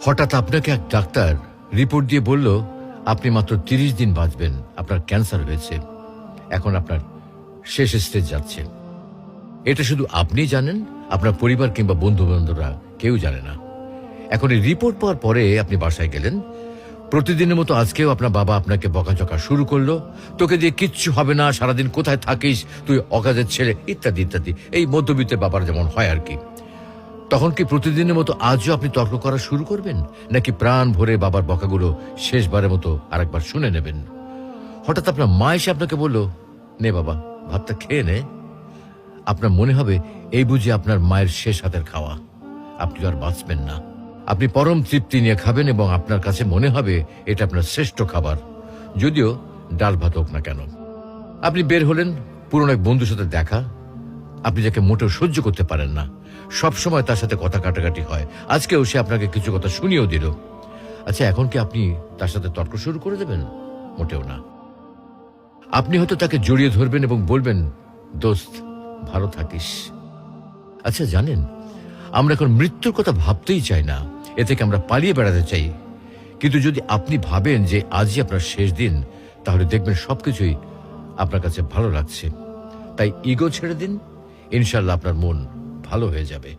হঠাৎ আপনাকে এক ডাক্তার রিপোর্ট দিয়ে বলল আপনি মাত্র 30 দিন বাঁচবেন, আপনার ক্যান্সার হয়েছে, এখন আপনার শেষ স্টেজ যাচ্ছে। এটা শুধু আপনি জানেন, আপনার পরিবার কিংবা বন্ধু বান্ধবরা কেউ জানে না। এখন এই রিপোর্ট পাওয়ার পরে আপনি বাসায় গেলেন, প্রতিদিনের মতো আজকেও আপনার বাবা আপনাকে বকাঝকা শুরু করলো, তোকে দিয়ে কিচ্ছু হবে না, সারাদিন কোথায় থাকিস তুই, অকাজের ছেলে, ইত্যাদি ইত্যাদি। এই মধ্যবিত্তের বাবার যেমন হয় আর কি। তখন কি প্রতিদিনের মতো আজও আপনি তর্ক করা শুরু করবেন, নাকি প্রাণ ভরে বাবার বকাগুলো শেষবারের মতো আরেকবার শুনে নেবেন? হঠাৎ আপনার মা এসে আপনাকে বলল, নে বাবা ভাতটা খেয়ে নে। আপনার মনে হবে এই বুঝি আপনার মায়ের শেষ হাতের খাওয়া, আপনি আর বাঁচবেন না। আপনি পরম তৃপ্তি নিয়ে খাবেন এবং আপনার কাছে মনে হবে এটা আপনার শ্রেষ্ঠ খাবার, যদিও ডাল ভাত হোক না কেন। আপনি বের হলেন, পুরনো এক বন্ধুর সাথে দেখা, আপনি যাকে মোটেও সহ্য করতে পারেন না, সব সময় তার সাথে কথা কাটাকাটি হয়, আজকেও সে আপনাকে কিছু কথা শুনিয়েও দিল। আচ্ছা, এখন কি আপনি তার সাথে তর্ক শুরু করে দেবেন? মোটেও না। আপনি হয়তো তাকে জড়িয়ে ধরবেন এবং বলবেন, দোস্ত ভালো থাকিস। আচ্ছা জানেন, আমরা এখন মৃত্যুর কথা ভাবতেই চাই না, এ থেকে আমরা পালিয়ে বেড়াতে চাই। কিন্তু যদি আপনি ভাবেন যে আজই আপনার শেষ দিন, তাহলে দেখবেন সবকিছুই আপনার কাছে ভালো লাগছে। তাই ইগো ছেড়ে দিন, ইনশাল্লাহ আপনার মন ভালো হয়ে যাবে।